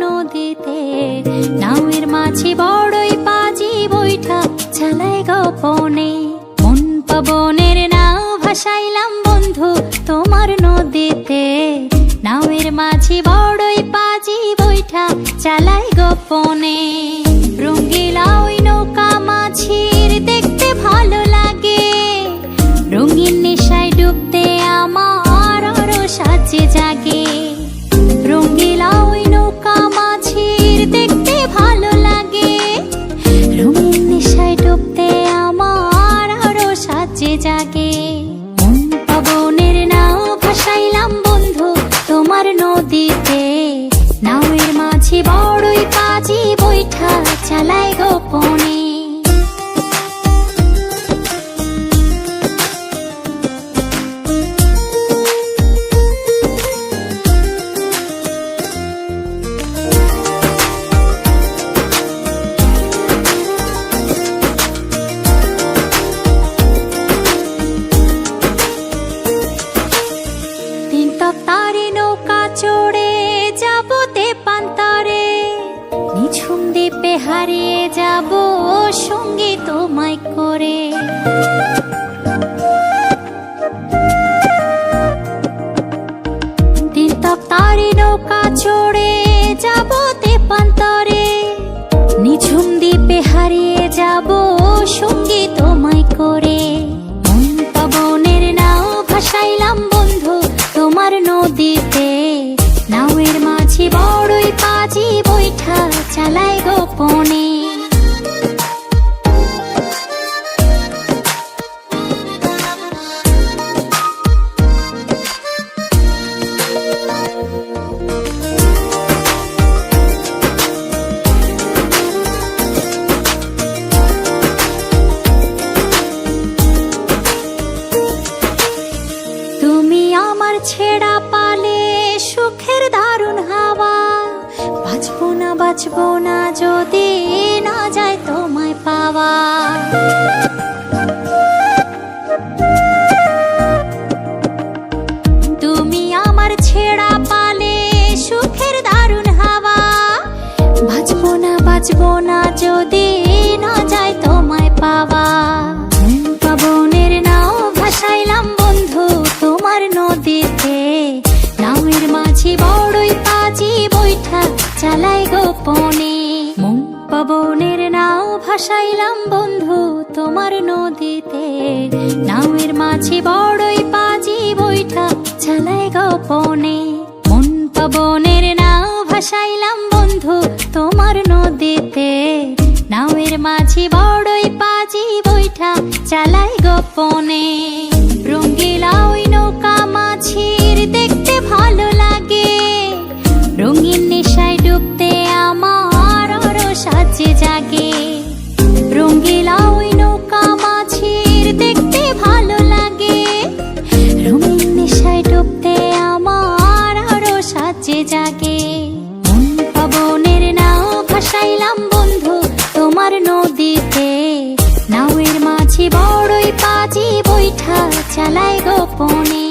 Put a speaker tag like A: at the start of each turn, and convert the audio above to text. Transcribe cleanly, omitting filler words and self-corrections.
A: নদীতে, নাওয়ের মাঝি বড়ই পাজি বৈঠা চালায় গোপনে। মন পবনের নাও ভাসাইলাম বন্ধু তোমার নদীতে, নাওয়ের মাঝি বড়ই পাজি বৈঠা চালায় গোপনে। রঙ্গিলা ওই নৌকা মাঝির দেখতে ভালো লাগে, রঙিন নেশায় ডুবতে আমার আরো সাজে জাগে। রঙ্গিলা ওই নৌকা মাঝির দেখতে ভালো লাগে, রঙিন নেশায় ডুবতে আমার আরো সাজে জাগে। মন পবনের নাও ভাসাইলাম বন্ধু তোমার নদীতে, নাওয়ের মাঝি বড়ই পাজি বৈঠা চালায় গোপনে। তারে নৌকা চড়ে যাব তেপান্তরে, নিঝুম দ্বীপে হারিয়ে যাব সঙ্গী তোমায় করে। তারে নৌকা চড়ে যাব তেপান্তরে, নিঝুম দ্বীপে হারিয়ে যাব সঙ্গী তোমায় করে। মন পবনের নাও ভাসাইলাম বন্ধু তোমার নদীতে, নাওয়ের মাঝি বড়ই পাজি বৈঠা চালায় গোপনে। তুমি আমার ছেড়া পালে সুখের দারুণ হাওয়া, বাঁচবো না যদি না যায় তোমায় পাওয়া। তুমি আমার ছেড়া পালে সুখের দারুণ হাওয়া, বাঁচবো না যদি না যায় তোমায় পাওয়া। পবনের নাও ভাসাইলাম বন্ধু তোমার নদীতে, নাওয়ের মাঝি বড়ই পাজি বৈঠা চালায় গোপনে। মন পবনের নাও ভাসাইলাম বন্ধু তোমার নদীতে, নাওয়ের মাঝি বড়ই পাজি বৈঠা চালায় গোপনে। মন পবনের নাও ভাসাইলাম বন্ধু তোমার নদীতে, নাওয়ের মাঝি বড়ই পাজি বৈঠা চালায় গোপনে। রঙ্গিলা ওই নৌকা মাঝির দেখতে ভালো লাগে, রঙিন নেশায় ডুবতে আমার আরো সাজে জাগে। রঙ্গিলা ওই নৌকা মাঝির দেখতে ভালো লাগে, রঙিন নেশায় ডুবতে আমার আরো সাজে জাগে। মন পবনের নাও ভাসাইলাম বন্ধু তোমার নদীতে, নাওয়ের মাঝি বড়ই পাজি বৈঠা চালায় গোপনে।